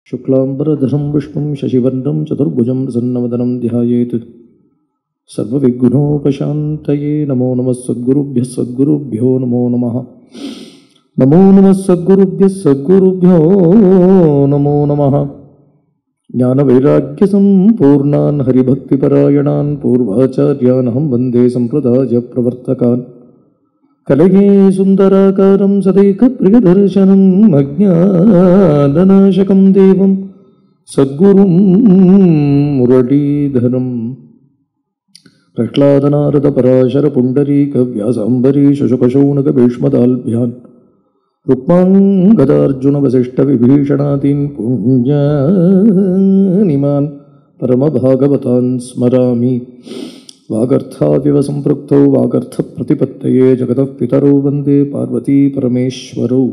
शुक्लांबरधरं विष्णुं शशिवर्णं चतुर्भुजं प्रसन्नवदनं ध्यायेत् सर्वविघ्नोपशान्तये। नमो नमः सद्गुरुभ्यो नमो नमः। नमो नमः सद्गुरुभ्यो नमो नमः। ज्ञानवैराग्यसम्पूर्णान् हरिभक्तिपरायणान् पूर्वाचार्यान् अहं वन्दे सम्प्रदायप्रवर्तकान्। कलये सुन्दराकारं सदैकप्रियदर्शनम् अज्ञाननाशकं देवं सद्गुरुं मुरलीधरम्। प्रह्लादनारदपराशरपुण्डरीकव्यासाम्बरीशशुकशौनकभीष्मदाल्भ्यान् रुक्माङ्गदार्जुनवसिष्ठविभीषणादीन् पुण्यनिमान् परमभागवतान् स्मरामि। वागर्थाविव सम्पृक्तौ वागर्थप्रतिपत्तये जगतः पितरौ वन्दे पार्वती परमेश्वरौ।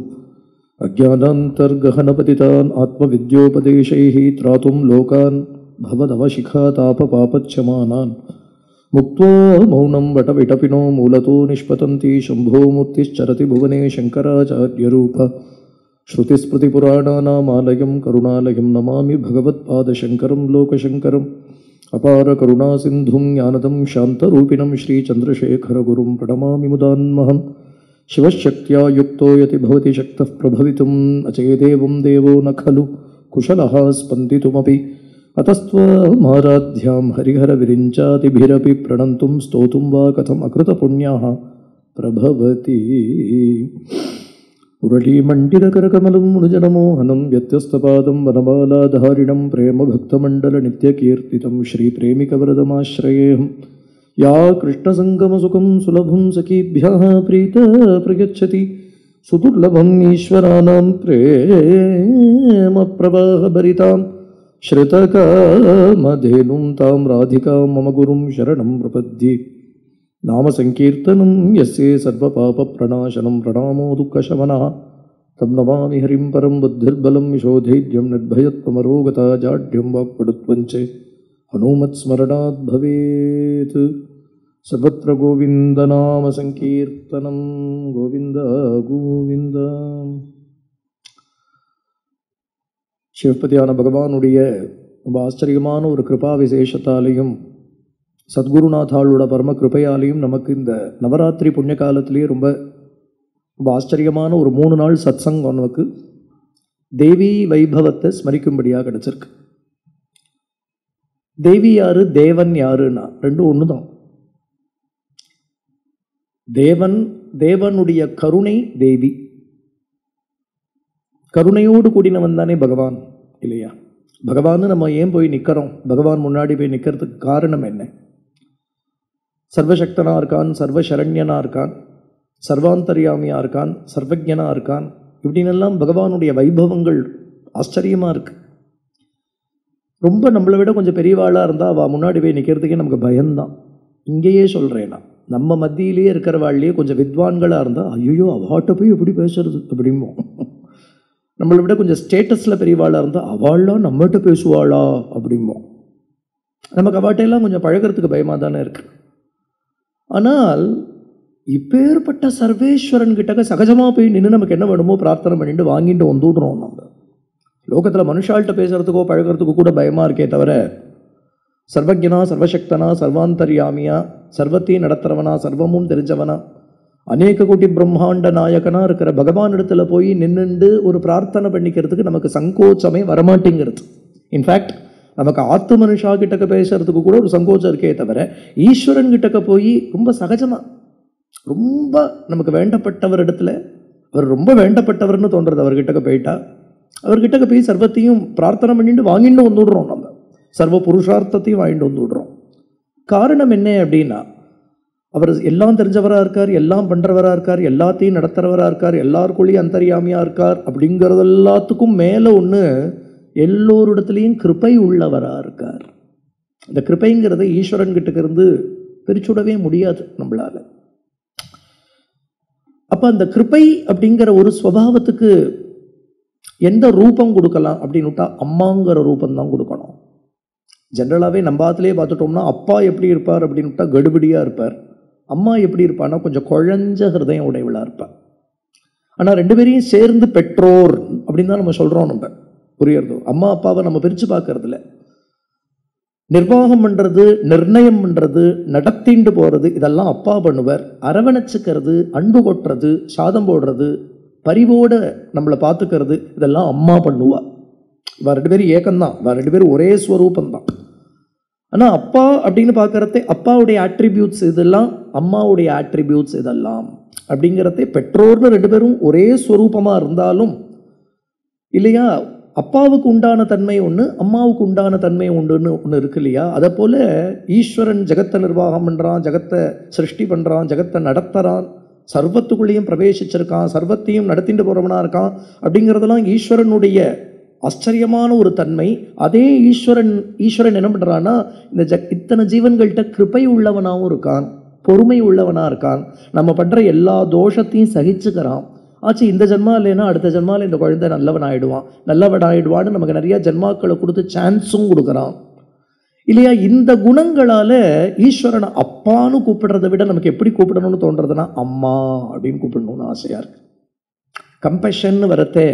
अज्ञानान्तर्गहनपतितान् आत्मविद्योपदेशैः त्रातुं लोकान् भवदवशिखातापपापच्यमानान् मुक्त्वा मौनं वटविटपिनो मूलतो निष्पतन्ति शम्भो मूर्तिश्चरति भुवने शङ्कराचार्यरूप। श्रुतिस्मृतिपुराणानामालयं करुणालयं नमामि भगवत्पादशङ्करं लोकशङ्करम्। अपार करुणासिन्धुं ज्ञानदं शान्तरूपिणं श्रीचन्द्रशेखरगुरुं प्रणमामि मुदान्महं। शिवशक्त्या युक्तो यति भवति शक्तः प्रभवितुम् अचेदेवं देवो न खलु कुशलः स्पन्दितुमपि। अतस्त्वमाराध्यां हरिहरविरिञ्चातिभिरपि प्रणन्तुं स्तोतुं वा कथम् अकृतपुण्याः प्रभवति। मुरलीमण्डितकरकमलं मुनिजनमोहनं व्यत्यस्तपादं वनमालाधारिणं प्रेमभक्तमण्डलनित्यकीर्तितं श्रीप्रेमिकवरदमाश्रयेऽहं। या कृष्णसङ्गमसुखं सुलभं सखीभ्यः प्रीतप्रयच्छति सुदुर्लभम् ईश्वराणां प्रेमप्रवाहभरितां श्रुतकामधेनुं तां राधिकां मम गुरुं शरणं प्रपद्ये। नाम संकीर्तनं यस्य सर्वपापप्रणाशनं प्रणामो दुःखशमनः तं नमामि हरिं परं। बुद्धिर्बलं विशोधैर्यं निर्भयत्वमरोगता जाड्यं वाक्पटुत्वं च हनुमत्स्मरणात् भवेत्। सर्वत्र गोविन्दनाम संकीर्तनं गोविन्द गोविन्द। சிவபதியான பகவானுடைய ரொம்ப ஆச்சரியமான ஒரு கிருபா விசேஷத்தாலையும் சத்குருநாதாளோட பரம கிருபையாலையும் நமக்கு இந்த நவராத்திரி புண்ணிய காலத்திலேயே ரொம்ப ரொம்ப ஆச்சரியமான ஒரு 3 நாள் சத்சங்கம் நமக்கு தேவி வைபவத்தை ஸ்மரிக்கும்படியாக கிடச்சிருக்கு. தேவி யாரு, தேவன் யாருன்னா ரெண்டும் ஒன்று தான். தேவனுடைய கருணை தேவி, கருணையோடு கூடினவன் தானே பகவான் இல்லையா? பகவான் நம்ம ஏன் போய் நிற்கிறோம்? பகவான் முன்னாடி போய் நிற்கிறதுக்கு காரணம் என்ன? சர்வசக்தனா இருக்கான், சர்வசரண்யனா இருக்கான், சர்வாந்தர்யாமியா இருக்கான், சர்வஜனா இருக்கான். இப்படின்னெல்லாம் பகவானுடைய வைபவங்கள் ஆச்சரியமா இருக்கு. ரொம்ப நம்மளை விட கொஞ்சம் பெரியவாளாக இருந்தால் அவள் முன்னாடி போய் நிற்கிறதுக்கே நமக்கு பயம்தான். இங்கேயே சொல்கிறேன்னா நம்ம மத்தியிலேயே இருக்கிறவாள்லேயே கொஞ்சம் வித்வான்களாக இருந்தால் ஐயோ அவாட்ட போய் எப்படி பேசுறது அப்படிமோ. நம்மளை விட கொஞ்சம் ஸ்டேட்டஸில் பெரியவாளாக இருந்தால் அவள்லாம் நம்மகிட்ட பேசுவாளா அப்படிமோ. நமக்கு அவாட்டையெல்லாம் கொஞ்சம் பழகிறதுக்கு பயமாக தானே இருக்கு. ஆனால் இப்பேற்பட்ட சர்வேஸ்வரன் கிட்டக்க சகஜமாக போய் நின்று நமக்கு என்ன வேணுமோ பிரார்த்தனை பண்ணிட்டு வாங்கிட்டு வந்துடுறோம். நம்ம லோகத்தில் மனுஷால்கிட்ட பேசுகிறதுக்கோ பழகிறதுக்கோ கூட பயமாக இருக்கே தவிர சர்வஜனா, சர்வசக்தனா, சர்வாந்தர்யாமியா, சர்வத்தையும் நடத்துறவனா, சர்வமும் தெரிஞ்சவனா, அநேக கோட்டி பிரம்மாண்ட நாயகனா இருக்கிற பகவான் இடத்துல போய் நின்றுண்டு ஒரு பிரார்த்தனை பண்ணிக்கிறதுக்கு நமக்கு சங்கோச்சமே வரமாட்டேங்கிறது. இன்ஃபேக்ட் நமக்கு ஆத்து மனுஷா கிட்டக்க பேசுறதுக்கு கூட ஒரு சங்கோச்சம் இருக்கே தவிர ஈஸ்வரன் கிட்டக்க போய் ரொம்ப சகஜமா ரொம்ப நமக்கு வேண்டப்பட்டவர் இடத்துல அவர் ரொம்ப வேண்டப்பட்டவர்னு தோன்றது. அவர்கிட்டக்க போயிட்டா அவர்கிட்டக்க போய் சர்வத்தையும் பிரார்த்தனை பண்ணிட்டு வாங்கிட்டு வந்துடுறோம். நம்ம சர்வ புருஷார்த்தத்தையும் வாங்கிட்டு வந்துடுறோம். காரணம் என்ன அப்படின்னா அவர் எல்லாம் தெரிஞ்சவராக இருக்கார், எல்லாம் பண்ணுறவராக இருக்கார், எல்லாத்தையும் நடத்துகிறவராக இருக்கார், எல்லாருக்குள்ளேயும் அந்தர்யாமியாக இருக்கார். அப்படிங்கிறது எல்லாத்துக்கும் மேலே ஒன்று, எல்லோரிடத்துலையும் கிருபை உள்ளவராக இருக்கார். இந்த கிருபைங்கிறத ஈஸ்வரன் கிட்டக்க இருந்து பிரிச்சுடவே முடியாது நம்மளால. அப்போ அந்த கிருபை அப்படிங்கிற ஒரு ஸ்வபாவத்துக்கு எந்த ரூபம் கொடுக்கலாம் அப்படின்னுட்டா அம்மாங்கிற ரூபம் தான் கொடுக்கணும். ஜென்ரலாகவே நம்ம ஆத்துலேயே பார்த்துட்டோம்னா அப்பா எப்படி இருப்பார் அப்படின்னுட்டா கடுபடியாக இருப்பார். அம்மா எப்படி இருப்பான்னா கொஞ்சம் குழஞ்ச ஹிருதயம் உடையவளாக இருப்பாள். ஆனால் ரெண்டு பேரையும் சேர்ந்து பெற்றோர் அப்படின்னு தான் நம்ம சொல்கிறோம். நம்ம புரியுறதோ? அம்மா அப்பாவை நம்ம பிரித்து பார்க்கறதில்ல. நிர்வாகம் பண்ணுறது, நிர்ணயம் பண்ணுறது, நடத்திண்டு போகிறது இதெல்லாம் அப்பா பண்ணுவார். அரவணைச்சிக்கிறது, அன்பு கொட்டுறது, சாதம் போடுறது, பரிவோடு நம்மளை பார்த்துக்கிறது இதெல்லாம் அம்மா பண்ணுவா. இவ 2 பேரும் ஏக்கம்தான், இவ 2 பேரும் ஒரே ஸ்வரூபந்தான். ஆனால் அப்பா அப்படின்னு பார்க்கறதே அப்பாவுடைய ஆட்ரிபியூட்ஸ் இதெல்லாம், அம்மாவுடைய ஆட்ரிபியூட்ஸ் இதெல்லாம் அப்படிங்கிறதே பெற்றோர்னு 2 பேரும் ஒரே ஸ்வரூபமாக இருந்தாலும் இல்லையா, அப்பாவுக்கு உண்டான தன்மை ஒன்று, அம்மாவுக்கு உண்டான தன்மை ஒன்றுன்னு ஒன்று இருக்கு இல்லையா? அதை போல் ஈஸ்வரன் ஜெகத்தை நிர்வாகம் பண்ணுறான், ஜெகத்தை சிருஷ்டி பண்ணுறான், ஜெகத்தை நடத்துகிறான், சர்வத்துக்குள்ளேயும் பிரவேசிச்சிருக்கான், சர்வத்தையும் நடத்திட்டு போகிறவனாக இருக்கான். அப்படிங்கிறதெல்லாம் ஈஸ்வரனுடைய ஆச்சரியமான ஒரு தன்மை. அதே ஈஸ்வரன் என்ன பண்ணுறான்னா, இந்த இத்தனை ஜீவன்கள்கிட்ட கிருபை உள்ளவனாகவும் இருக்கான், பொறுமை உள்ளவனாக இருக்கான், நம்ம பண்ணுற எல்லா தோஷத்தையும் சகிச்சுக்கிறான். ஆச்சு இந்த ஜென்மா இல்லைன்னா அடுத்த ஜென்மாவில் இந்த குழந்தை நல்லவனாயிடுவான்னு நமக்கு நிறைய ஜென்மாக்களை கொடுத்து சான்ஸும் கொடுக்குறான் இல்லையா? இந்த குணங்களால் ஈஸ்வரனை அப்பான்னு கூப்பிடுறதை விட நமக்கு எப்படி கூப்பிடணும்னு தோன்றதுன்னா அம்மா அப்படின்னு கூப்பிடணும்னு ஆசையாக இருக்கு. கம்பஷன் வரத்தே,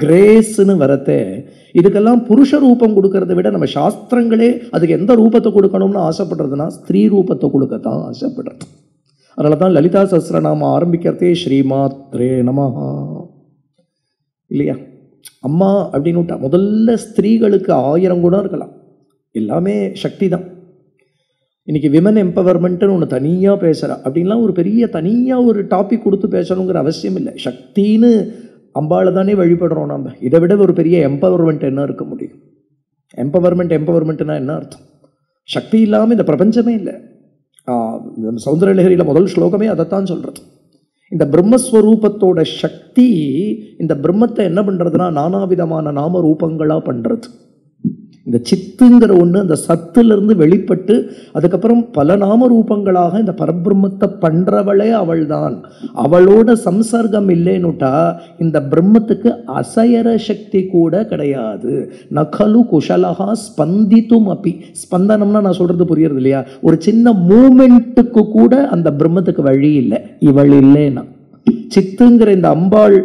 கிரேஸ்ன்னு வரத்தே, இதுக்கெல்லாம் புருஷ ரூபம் கொடுக்கறத விட நம்ம சாஸ்திரங்களே அதுக்கு எந்த ரூபத்தை கொடுக்கணும்னு ஆசைப்படுறதுன்னா ஸ்திரீ ரூபத்தை கொடுக்கத்தான் ஆசைப்படுறது. அதனால தான் லலிதா சஹஸ்ரநாம ஆரம்பிக்கிறதே ஸ்ரீமாத்ரே நமஹா இல்லையா? அம்மா அப்படின்னு முதல்ல ஸ்திரீகளுக்கு 1000 குணம் இருக்கலாம், எல்லாமே சக்தி தான். இன்னைக்கு விமன் எம்பவர்மெண்ட்னு ஒன்று தனியாக பேசுகிறா அப்படின்லாம் ஒரு பெரிய தனியாக ஒரு டாபிக் கொடுத்து பேசணுங்கிற அவசியம் இல்லை. சக்தின்னு அம்பாளை தானே வழிபடுறோம் நம்ம. இதை விட ஒரு பெரிய எம்பவர்மெண்ட் என்ன இருக்க முடியும்? எம்பவர்மெண்ட்னா என்ன அர்த்தம்? சக்தி இல்லாமல் இந்த பிரபஞ்சமே இல்லை. சௌந்தரலஹரியில் முதல் ஸ்லோகமே அதைத்தான் சொல்கிறது. இந்த பிரம்மஸ்வரூபத்தோட சக்தி இந்த பிரம்மத்தை என்ன பண்ணுறதுன்னா நானாவிதமான நாம ரூபங்களாக பண்ணுறது. இந்த சித்துங்கிற ஒன்று அந்த சத்துலேருந்து வெளிப்பட்டு அதுக்கப்புறம் பல நாம ரூபங்களாக இந்த பரபிரம்மத்தை பண்ணுறவளே அவள் தான். அவளோட சம்சர்க்கம் இல்லைன்னுட்டா இந்த பிரம்மத்துக்கு அசையற சக்தி கூட கிடையாது. நகலு குஷலகா ஸ்பந்தித்தும் அப்பி. ஸ்பந்தனம்னா நான் சொல்கிறது புரியுறது இல்லையா? ஒரு சின்ன மூமெண்ட்டுக்கு கூட அந்த பிரம்மத்துக்கு வழி இல்லை, இவள் இல்லைன்னா. சித்துங்கிற இந்த அம்பாள்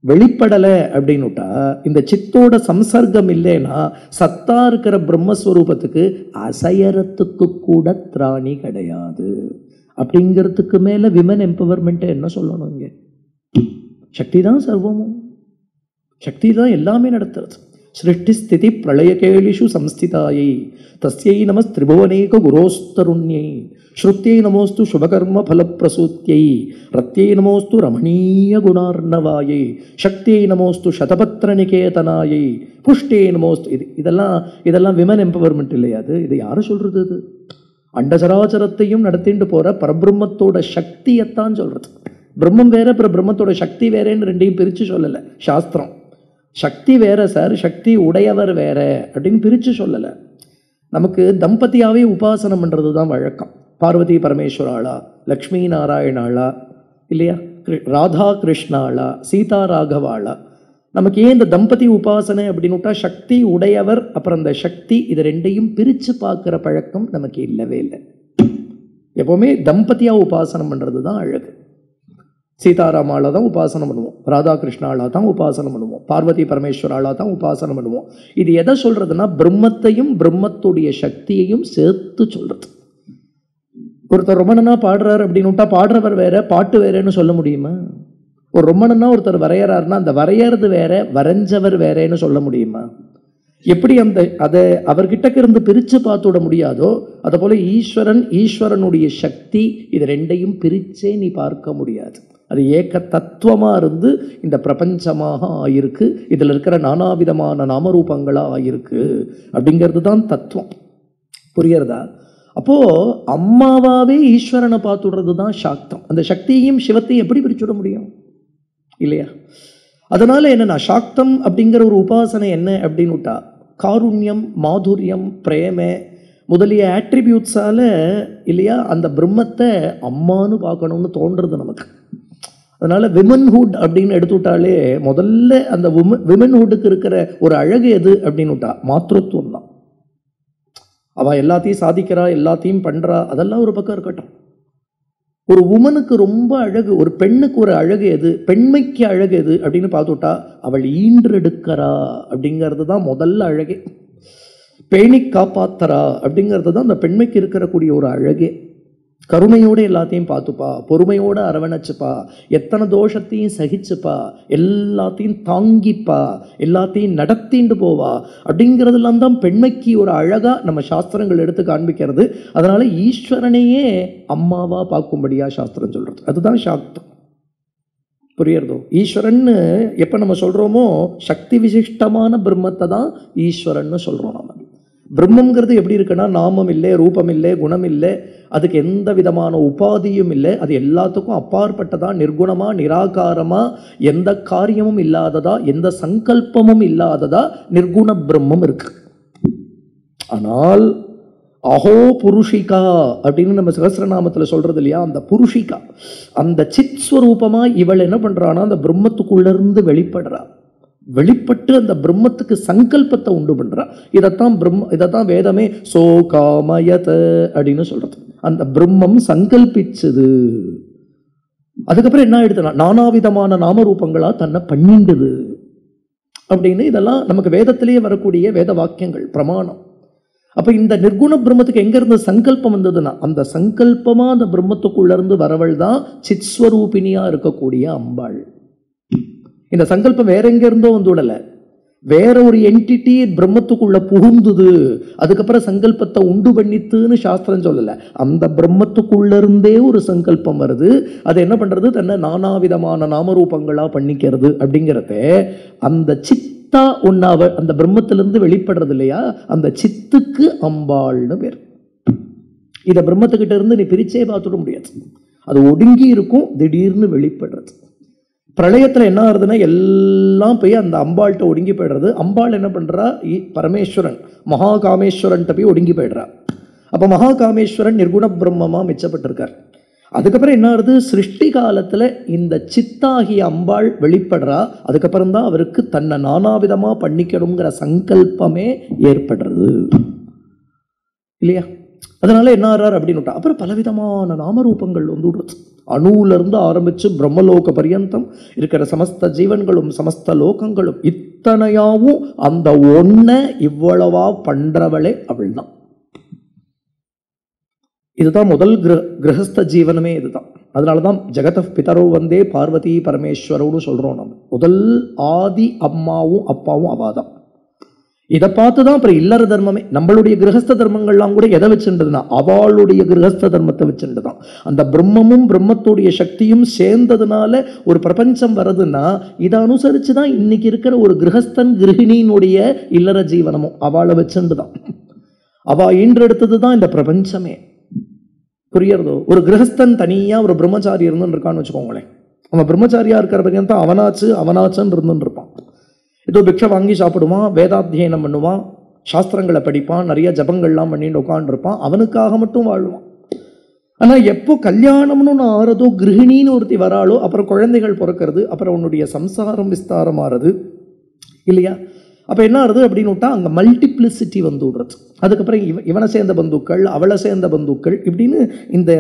வெளிப்படலை அப்படின்னுட்டா, இந்த சித்தோட சம்சர்க்கம் இல்லைன்னா சத்தா இருக்கிற பிரம்மஸ்வரூபத்துக்கு அசையறத்துக்கு கூட திராணி கிடையாது. அப்படிங்கிறதுக்கு மேலே விமன் எம்பவர்மெண்ட்டை என்ன சொல்லணும்? இங்கே சக்தி தான் சர்வமும், சக்தி தான் எல்லாமே நடத்துறது. சிருஷ்டி ஸ்திதி பிரளயகேளிஷு சம்ஸ்திதாயை தஸ்யை நமஸ் திரிபுவனேக குரோஸ்தருண்யை ஸ்ருத்யை நமோஸ்து சுபகர்ம ஃபலப்பிரசூத்யை ரத்யை நமோஸ்து ரமணீய குணார்ணவாயை சக்தியை நமோஸ்து சதபத்திர நிகேதனாயை புஷ்டியை நமோஸ்து. இதெல்லாம் விமன் எம்பவர்மெண்ட் இல்லையா? இது யாரு சொல்றது? இது அண்டசராச்சரத்தையும் நடத்திட்டு போற பரபிரம்மத்தோட சக்தியைத்தான் சொல்றது. பிரம்மம் வேற, பிரம்மத்தோட சக்தி வேறேன்னு ரெண்டையும் பிரித்து சொல்லலை சாஸ்திரம். சக்தி வேற சார், சக்தி உடையவர் வேற அப்படின்னு பிரித்து சொல்லலை. நமக்கு தம்பதியாவே உபாசனம் பண்ணுறது தான் வழக்கம். பார்வதி பரமேஸ்வராளா, லக்ஷ்மி நாராயணாளா இல்லையா, ராதா கிருஷ்ணாளா, சீதா ராகவாளா. நமக்கு ஏன் இந்த தம்பதி உபாசனை அப்படின்னுட்டா சக்தி உடையவர் அப்புறம் அந்த சக்தி இது ரெண்டையும் பிரித்து பார்க்குற பழக்கம் நமக்கு இல்லவே இல்லை. எப்போவுமே தம்பதியாக உபாசனம் பண்ணுறது தான் அழகு. சீதாராமால தான் உபாசனம் பண்ணுவோம், ராதாகிருஷ்ணாலா தான் உபாசனம் பண்ணுவோம், பார்வதி பரமேஸ்வராலா தான் உபாசனம் பண்ணுவோம். இது எதை சொல்றதுன்னா பிரம்மத்தையும் பிரம்மத்துடைய சக்தியையும் சேர்த்து சொல்றது. ஒருத்தர் ரொமணனா பாடுறாரு அப்படின்னுட்டா பாடுறவர் வேற பாட்டு வேறேன்னு சொல்ல முடியுமா? ஒரு ரொமணனா ஒருத்தர் வரையறாருன்னா அந்த வரையறது வேற வரைஞ்சவர் வேறேன்னு சொல்ல முடியுமா? எப்படி அதை அவர்கிட்ட இருந்து பிரித்து பார்த்து விட முடியாதோ அதை போல ஈஸ்வரனுடைய சக்தி இது ரெண்டையும் பிரிச்சே நீ பார்க்க முடியாது. அது ஏக தத்துவமாக இருந்து இந்த பிரபஞ்சமாக ஆயிருக்கு, இதில் இருக்கிற நானாவிதமான நாமரூபங்களாக ஆயிருக்கு அப்படிங்கிறது தான் தத்துவம். புரியறதா? அப்போது அம்மாவாவே ஈஸ்வரனை பார்த்துடுறது தான் சாக்தம். அந்த சக்தியையும் சிவத்தையும் எப்படி பிரிச்சுட முடியும் இல்லையா? அதனால என்னன்னா சாக்தம் அப்படிங்கிற ஒரு உபாசனை என்ன அப்படின்னுட்டா காருண்யம், மாதுரியம், பிரேம முதலிய ஆட்ரிபியூட்ஸால் இல்லையா அந்த பிரம்மத்தை அம்மானு பார்க்கணும்னு தோன்றது நமக்கு. அதனால விமன்ஹுட் அப்படின்னு எடுத்துட்டாலே முதல்ல அந்த விமன்ஹுட்டுக்கு இருக்கிற ஒரு அழகு எது அப்படின்னுட்டா மாத்ருத்துவம் தான். அவள் எல்லாத்தையும் சாதிக்கிறா, எல்லாத்தையும் பண்ணுறா, அதெல்லாம் ஒரு பக்கம் இருக்கட்டும். ஒரு உமனுக்கு ரொம்ப அழகு, ஒரு பெண்ணுக்கு ஒரு அழகு எது, பெண்மைக்கு அழகு எது அப்படின்னு பார்த்துட்டா அவள் ஈன்றெடுக்கிறா அப்படிங்கிறது தான் முதல்ல அழகே. பேணி காப்பாத்தரா அப்படிங்கிறது தான் அந்த பெண்மைக்கு இருக்கக்கூடிய ஒரு அழகே. கருணையோடு எல்லாத்தையும் பார்த்துப்பா, பொறுமையோடு அரவணைச்சுப்பா, எத்தனை தோஷத்தையும் சகிச்சுப்பா, எல்லாத்தையும் தாங்கிப்பா, எல்லாத்தையும் நடத்திண்டு போவா அப்படிங்கிறதுலாம் தான் பெண்மைக்கு ஒரு அழகா நம்ம சாஸ்திரங்கள் எடுத்து காண்பிக்கிறது. அதனால ஈஸ்வரனையே அம்மாவா பார்க்கும்படியா சாஸ்திரம் சொல்றது. அதுதான் சாக்தம். புரியுறதோ? ஈஸ்வரன்னு எப்ப நம்ம சொல்றோமோ சக்தி விசிஷ்டமான பிரம்மத்தை தான் ஈஸ்வரன்னு சொல்றோம். நம்ம பிரம்மங்கிறது எப்படி இருக்குன்னா, நாமம் இல்லை, ரூபம் இல்லை, குணம் இல்லை, அதுக்கு எந்த விதமான உபாதியும் இல்லை, அது எல்லாத்துக்கும் அப்பாற்பட்டதா, நிர்குணமா, நிராகாரமா, எந்த காரியமும் இல்லாததா, எந்த சங்கல்பமும் இல்லாததா நிர்குண பிரம்மம் இருக்கு. ஆனால் அஹோ புருஷிகா அப்படின்னு நம்ம சகஸ்ரநாமத்துல சொல்றது இல்லையா, அந்த புருஷிகா, அந்த சித் ஸ்வரூபமா இவள் என்ன பண்றான்னா அந்த பிரம்மத்துக்குள்ள இருந்து வெளிப்படுறா. வெளிப்பட்டு அந்த பிரம்மத்துக்கு சங்கல்பத்தை உண்டு பண்றா. இதைத்தான் வேதமே சோகாமயத அப்படின்னு சொல்றது. அந்த பிரம்மம் சங்கல்பிச்சது. அதுக்கப்புறம் என்ன ஆயிடுதுன்னா நானாவிதமான நாமரூபங்களா தன்னை பண்ணிண்டுது அப்படின்னு. இதெல்லாம் நமக்கு வேதத்திலேயே வரக்கூடிய வேத வாக்கியங்கள், பிரமாணம். அப்ப இந்த நிர்குண பிரம்மத்துக்கு எங்க இருந்து சங்கல்பம் வந்ததுன்னா அந்த சங்கல்பமா அந்த பிரம்மத்துக்குள்ள இருந்து வரவள் தான் சித்ஸ்வரூபினியா இருக்கக்கூடிய அம்பாள். இந்த சங்கல்பம் வேற எங்க இருந்தோ வந்து விடல, வேற ஒரு என்டிட்டி பிரம்மத்துக்குள்ள புகுந்துது, அதுக்கப்புறம் சங்கல்பத்தை உண்டு பண்ணித்துன்னு சாஸ்திரம் சொல்லல. அந்த பிரம்மத்துக்குள்ள இருந்தே ஒரு சங்கல்பம் வருது. அது என்ன பண்றது, தன்னை நானாவிதமான நாமரூபங்களா பண்ணிக்கிறது அப்படிங்கிறத அந்த சித்தா ஒன்னாவ அந்த பிரம்மத்திலிருந்து வெளிப்படுறது இல்லையா, அந்த சித்துக்கு அம்பாள்னு பேர். இதை பிரம்மத்துக்கிட்ட இருந்து நீ பிரிச்சே பார்த்துட முடியாது. அது ஒடுங்கி இருக்கும், திடீர்னு வெளிப்படுறது. பிரளயத்தில் என்ன ஆகுதுன்னா எல்லாம் போய் அந்த அம்பாள்கிட்ட ஒடுங்கி போயிடுறது. அம்பாள் என்ன பண்றா, பரமேஸ்வரன் மகாகாமேஸ்வரன்ட்ட போய் ஒடுங்கி போயிடுறா. அப்ப மகாகாமேஸ்வரன் நிர்குண பிரம்மமா மிச்சப்பட்டிருக்கார். அதுக்கப்புறம் என்ன ஆகுது, சிருஷ்டி காலத்துல இந்த சித்தாகிய அம்பாள் வெளிப்படுறா. அதுக்கப்புறம் தான் அவருக்கு தன்னை நானாவிதமா பண்ணிக்கணுங்கிற சங்கல்பமே ஏற்படுறது இல்லையா. அதனால என்ன ஆறார் அப்படின்னு அப்புறம் பலவிதமான நாமரூபங்கள் வந்து விடுறது. அணுல இருந்து ஆரம்பிச்சு பிரம்மலோக பரியந்தம் இருக்கிற சமஸ்த ஜீவன்களும் சமஸ்த லோகங்களும் இத்தனையாவும் அந்த ஒன்ன இவ்வளவா பண்றவளே அவள் தான். இதுதான் முதல் கிரகஸ்த ஜீவனமே இதுதான். அதனாலதான் ஜெகத பிதரோ வந்தே பார்வதி பரமேஸ்வரோன்னு சொல்றோம். நம்ம முதல் ஆதி அம்மாவும் அப்பாவும் அவாதான். இதை பார்த்துதான் அப்புறம் இல்லற தர்மமே. நம்மளுடைய கிரகஸ்த தர்மங்கள்லாம் கூட எதை வச்சுன்றதுன்னா அவளுடைய கிரகஸ்த தர்மத்தை வச்சுட்டுதான். அந்த பிரம்மமும் பிரம்மத்துடைய சக்தியும் சேர்ந்ததுனால ஒரு பிரபஞ்சம் வருதுன்னா இதை அனுசரிச்சுதான் இன்னைக்கு இருக்கிற ஒரு கிரகஸ்தன் கிரகிணியினுடைய இல்லற ஜீவனமும் அவளை வச்சுட்டுதான். அவ ஈன்றெடுத்ததுதான் இந்த பிரபஞ்சமே. புரியறதோ? ஒரு கிரகஸ்தன் தனியா ஒரு பிரம்மச்சாரி இருந்துன்னு இருக்கான்னு வச்சுக்கோங்களேன். அவன் பிரம்மச்சாரியா இருக்கிற பரியந்தான் அவனாச்சுன்னு இருந்துன்னு இருப்பான். ஏதோ பிக்ஷை வாங்கி சாப்பிடுவான், வேதாத்தியனம் பண்ணுவான், சாஸ்திரங்களை படிப்பான், நிறைய ஜபங்கள்லாம் பண்ணிட்டு உட்காந்துருப்பான், அவனுக்காக மட்டும் வாழ்வான். ஆனா எப்போ கல்யாணம்னு நான் ஆறதோ, கிரகிணின்னு ஒருத்தி வராளோ, அப்புறம் குழந்தைகள் பிறக்கிறது, அப்புறம் உன்னுடைய சம்சாரம் விஸ்தாரமாறது இல்லையா. அப்ப என்ன ஆறுது அப்படின்னு விட்டா அங்க மல்டிப்ளிசிட்டி வந்து விடுறது. அதுக்கப்புறம் இவனை சேர்ந்த பந்துக்கள், அவளை சேர்ந்த பந்துக்கள், இப்படின்னு இந்த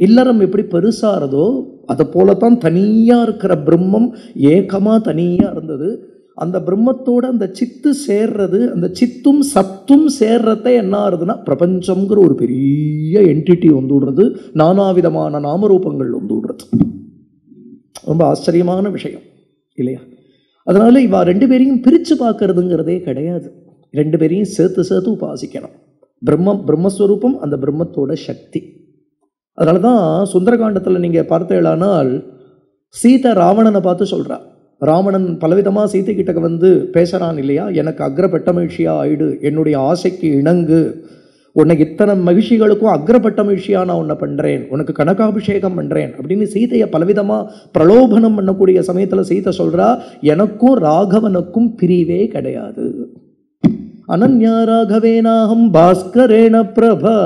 இல்லறம் எப்படி பெருசாறதோ அதை போலத்தான் தனியா இருக்கிற பிரம்மம் ஏகமா தனியா இருந்தது. அந்த பிரம்மத்தோட அந்த சித்து சேர்றது, அந்த சித்தும் சத்தும் சேர்றத என்ன ஆறுதுன்னா பிரபஞ்சம்ங்கிற ஒரு பெரிய என்டிட்டி வந்து விடுறது, நானாவிதமான நாமரூபங்கள் வந்து விடுறது. ரொம்ப ஆச்சரியமான விஷயம் இல்லையா. அதனால இவ ரெண்டு பேரையும் பிரிச்சு பார்க்கறதுங்கிறதே கிடையாது. ரெண்டு பேரையும் சேர்த்து உபாசிக்கணும். பிரம்மஸ்வரூபம், அந்த பிரம்மத்தோட சக்தி. அதனாலதான் சுந்தரகாண்டத்துல நீங்க பார்த்தேளானால் சீதை ராவணனை பார்த்து சொல்றா. ராவணன் பலவிதமா சீதை கிட்ட வந்து பேசுறான் இல்லையா, எனக்கு அக்ரபட்ட மகிழ்ச்சியா ஆயிடு, என்னுடைய ஆசைக்கு இணங்கு, உன்னை இத்தனை மகிழ்ச்சிகளுக்கும் அக்ரபட்ட மகிழ்ச்சியா நான் உன்னை பண்றேன், உனக்கு கனகாபிஷேகம் பண்றேன் அப்படின்னு சீதையை பலவிதமா பிரலோபனம் பண்ணக்கூடிய சமயத்துல சீதை சொல்றா, எனக்கும் ராகவனுக்கும் பிரிவே கிடையாது. அனன்யா ராகவேனாஹம் பாஸ்கரேண பிரபாயதா.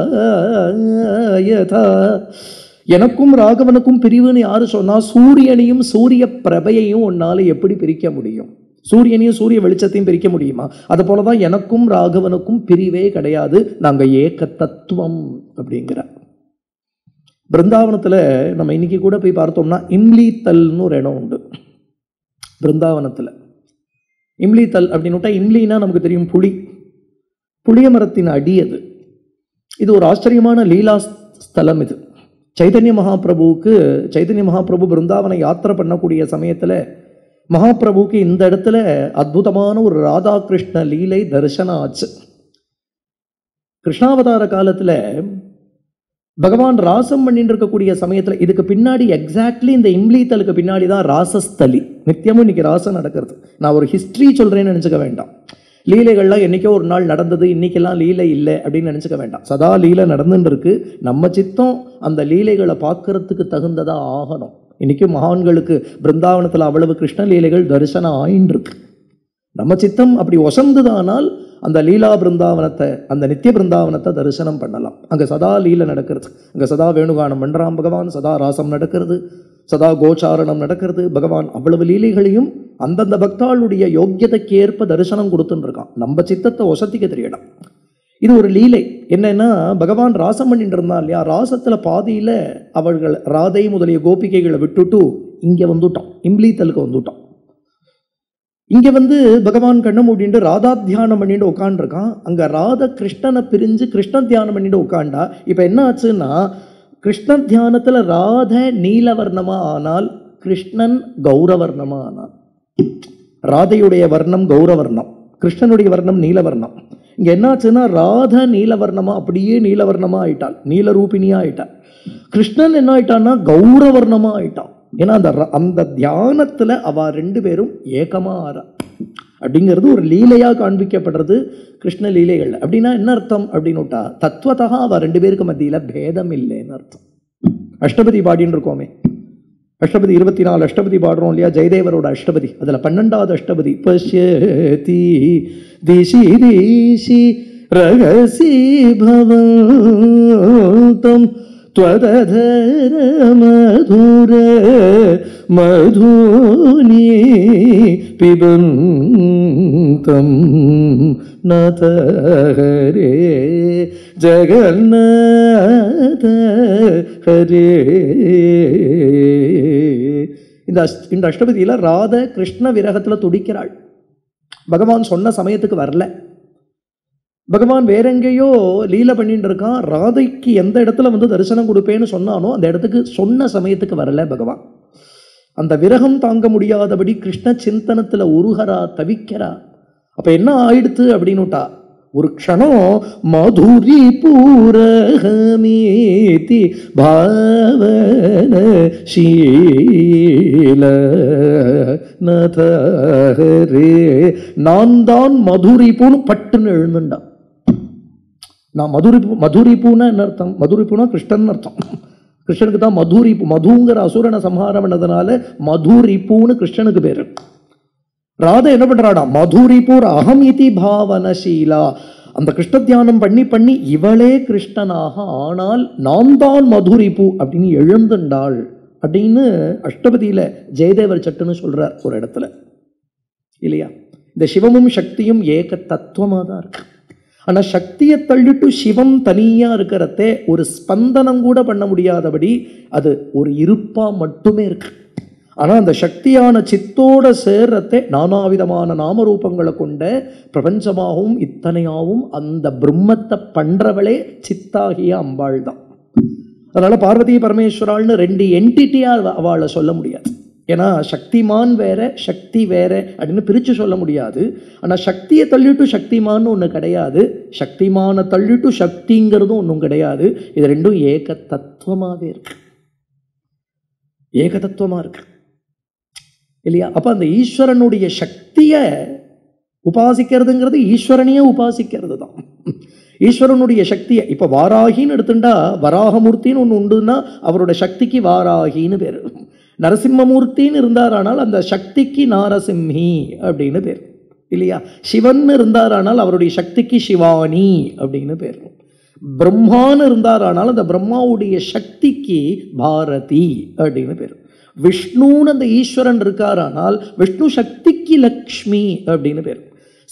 எனக்கும் ராகவனுக்கும் பிரிவுன்னு யாரு சொன்னா, சூரியனையும் சூரிய பிரபையையும் உன்னால எப்படி பிரிக்க முடியும்? சூரியனையும் சூரிய வெளிச்சத்தையும் பிரிக்க முடியுமா? அது போலதான் எனக்கும் ராகவனுக்கும் பிரிவே கிடையாது, நாங்க ஏக தத்துவம் அப்படிங்கிற. பிருந்தாவனத்தில் நம்ம இன்னைக்கு கூட போய் பார்த்தோம்னா இம்லித்தல்னு ஒரு இடம் உண்டு பிருந்தாவனத்தில். இம்லித்தல் அப்படின்னுட்டா, இம்லினா நமக்கு தெரியும் புளிய மரத்தின் அடி அது. இது ஒரு ஆச்சரியமான லீலா ஸ்தலம். இது சைதன்ய மகாபிரபு பிருந்தாவனை யாத்திரை பண்ணக்கூடிய சமயத்தில் மகாபிரபுக்கு இந்த இடத்துல அற்புதமான ஒரு ராதாகிருஷ்ண லீலை தரிசனம் ஆச்சு. கிருஷ்ணாவதார காலத்தில் பகவான் ராசம் பண்ணிட்டு இருக்கக்கூடிய சமயத்தில், இதுக்கு பின்னாடி எக்ஸாக்ட்லி இந்த இம்லித்தலுக்கு பின்னாடி தான் ராசஸ்தலி. நித்தியமும் இன்னைக்கு ராசம் நடக்கிறது. நான் ஒரு ஹிஸ்ட்ரி சொல்றேன்னு நினச்சிக்க வேண்டாம். லீலைகள்லாம் என்றைக்கோ ஒரு நாள் நடந்தது, இன்னைக்கெல்லாம் லீலை இல்லை அப்படின்னு நினச்சிக்க வேண்டாம். சதா லீலை நடந்துட்டு இருக்கு. நம்ம சித்தம் அந்த லீலைகளை பார்க்கறதுக்கு தகுந்ததா ஆகணும். இன்னைக்கும் மகான்களுக்கு பிருந்தாவனத்தில் அவ்வளவு கிருஷ்ண லீலைகள் தரிசனம் ஆயின்னு இருக்கு. நம்ம சித்தம் அப்படி ஒசந்துதானால் அந்த லீலா பிருந்தாவனத்தை, அந்த நித்திய பிருந்தாவனத்தை தரிசனம் பண்ணலாம். அங்கே சதா லீலை நடக்கிறது. அங்கே சதா வேணுகானம் பண்றான் பகவான், சதா ராசம் நடக்கிறது, சதா கோச்சாரணம் நடக்கிறது. பகவான் அவ்வளவு லீலைகளையும் அந்தந்த பக்தாளுடைய யோக்கியதைக்கு ஏற்ப தரிசனம் கொடுத்துன்னு இருக்கான். நம்ம சித்தத்தை ஒசத்திக்க தெரியணும். இது ஒரு லீலை. என்னன்னா, பகவான் ராசம் பண்ணிட்டு இருந்தான் இல்லையா, ராசத்தில் பாதியில் அவர்கள் ராதை முதலிய கோபிகைகளை விட்டுட்டு இங்கே வந்துட்டான், இம்லித்தலுக்கு வந்துட்டான். இங்கே பகவான் கண்ணை மூடிட்டு ராதா தியானம் பண்ணிட்டு உட்காண்டிருக்கான். அங்கே ராத கிருஷ்ணனை பிரிஞ்சு கிருஷ்ண தியானம் பண்ணிட்டு உட்காண்டா. இப்போ என்ன ஆச்சுன்னா, கிருஷ்ண தியானத்தில் ராத நீலவர்ணமா ஆனால் கிருஷ்ணன் கௌரவர்ணமா ஆனான். ராதையுடைய வர்ணம் கௌரவர்ணம், கிருஷ்ணனுடைய வர்ணம் நீலவர்ணம். இங்கே என்னாச்சுன்னா, ராத நீலவர்ணமா அப்படியே நீலவர்ணமா ஆயிட்டாள், நீலரூபிணியா ஆயிட்டாள். கிருஷ்ணன் என்ன ஆயிட்டான்னா கௌரவர்ணமா ஆயிட்டான். ஏன்னா அந்த தியானத்தில் அவ ரெண்டு பேரும் ஏகமாறா அப்படிங்கிறது ஒரு லீலையாக காண்பிக்கப்படுறது கிருஷ்ண லீலைகள். அப்படின்னா என்ன அர்த்தம் அப்படின்னுட்டா, தத்துவத்தா அவ ரெண்டு பேருக்கு மத்தியில் பேதம் இல்லைன்னு அர்த்தம். அஷ்டபதி பாடின்னு இருக்கோமே, அஷ்டபதி 24 அஷ்டபதி பாடுறோம் இல்லையா, ஜெயதேவரோட அஷ்டபதி. அதில் 12வது அஷ்டபதி பஷ்யதி திசி திசி ரகசி பவந்தம் த்வததர மதுர மதுனி பிபந்தம் நத ஹரே ஜகநாத ஹரே. இந்த அஷ்டபதியில் ராத கிருஷ்ண விரகத்தில் துடிக்கிறாள். பகவான் சொன்ன சமயத்துக்கு வரல. பகவான் வேற எங்கேயோ லீலை பண்ணிட்டு இருக்கான். ராதைக்கு எந்த இடத்துல தரிசனம் கொடுப்பேன்னு சொன்னானோ அந்த இடத்துக்கு சொன்ன சமயத்துக்கு வரல பகவான். அந்த விரகம் தாங்க முடியாதபடி கிருஷ்ண சிந்தனத்தில் உருகரா, தவிக்கிறா. அப்ப என்ன ஆயிடுத்து அப்படின்னுட்டா, ஒரு க்ஷணம் மதுரி பூரகமீதி பாவன ஷீல நதரே, நான் தான் மதுரிபூன்னு பட்டுன்னு எழுந்துண்டா. நான் மதுரிபூன்னா என்ன அர்த்தம்? மதுரிபூனா கிருஷ்ணன் அர்த்தம். கிருஷ்ணனுக்கு தான் மதுரிப்பு, மதுங்கிற அசுரனை சம்ஹாரம் பண்ணதுனால மதுரிப்பூன்னு கிருஷ்ணனுக்கு பேரு. ராதா என்ன பண்றாடா, மதுரிபூர் அகம் இதி பாவனசீலா. அந்த கிருஷ்ண தியானம் பண்ணி பண்ணி இவளே கிருஷ்ணனாக ஆனால் நான் தான் மதுரிபூ அப்படின்னு எழுந்துண்டாள் அப்படின்னு அஷ்டபதியில ஜெயதேவர் சட்டுன்னு சொல்றார் ஒரு இடத்துல இல்லையா. இந்த சிவமும் சக்தியும் ஏக தத்துவமாக தான் இருக்கு. ஆனால் சக்தியை தள்ளிட்டு சிவம் தனியாக இருக்கிறதே ஒரு ஸ்பந்தனம் கூட பண்ண முடியாதபடி அது ஒரு இருப்பா மட்டுமே இருக்கு. ஆனால் அந்த சக்தியான சித்தோட சேர்றதே நானாவிதமான நாமரூபங்களை கொண்ட பிரபஞ்சமாகவும் இத்தனையாகவும் அந்த பிரம்மத்தை பண்றவளே சித்தாகிய அம்பாள் தான். அதனால பார்வதி பரமேஸ்வரால்னு ரெண்டு என்டிட்டியா அவளை சொல்ல முடியாது. ஏன்னா சக்திமான் வேற சக்தி வேற அப்படின்னு பிரித்து சொல்ல முடியாது. ஆனால் சக்தியை தள்ளிட்டு சக்திமான்னு ஒன்று கிடையாது, சக்திமான தள்ளிட்டு சக்திங்கிறதும் ஒன்றும் கிடையாது. இது ரெண்டும் ஏக தத்துவமாகவே இருக்கு, ஏக தத்துவமாக இருக்கு இல்லையா. அப்போ அந்த ஈஸ்வரனுடைய சக்தியை உபாசிக்கிறதுங்கிறது ஈஸ்வரனையே உபாசிக்கிறது தான். ஈஸ்வரனுடைய சக்தியை இப்போ வாராகின்னு எடுத்துட்டா, வராகமூர்த்தின்னு ஒன்று உண்டுன்னா அவரோட சக்திக்கு வாராகின்னு பேர். நரசிம்மமூர்த்தின்னு இருந்தாரானால் அந்த சக்திக்கு நாரசிம்மி அப்படின்னு பேர் இல்லையா. சிவன் இருந்தாரானால் அவருடைய சக்திக்கு சிவானி அப்படின்னு பேர். பிரம்மான்னு இருந்தாரானால் அந்த பிரம்மாவுடைய சக்திக்கு பாரதி அப்படின்னு பேர். விஷ்ணுன்னு அந்த ஈஸ்வரன் இருக்காரானால் விஷ்ணு சக்திக்கு லக்ஷ்மி அப்படின்னு பேர்.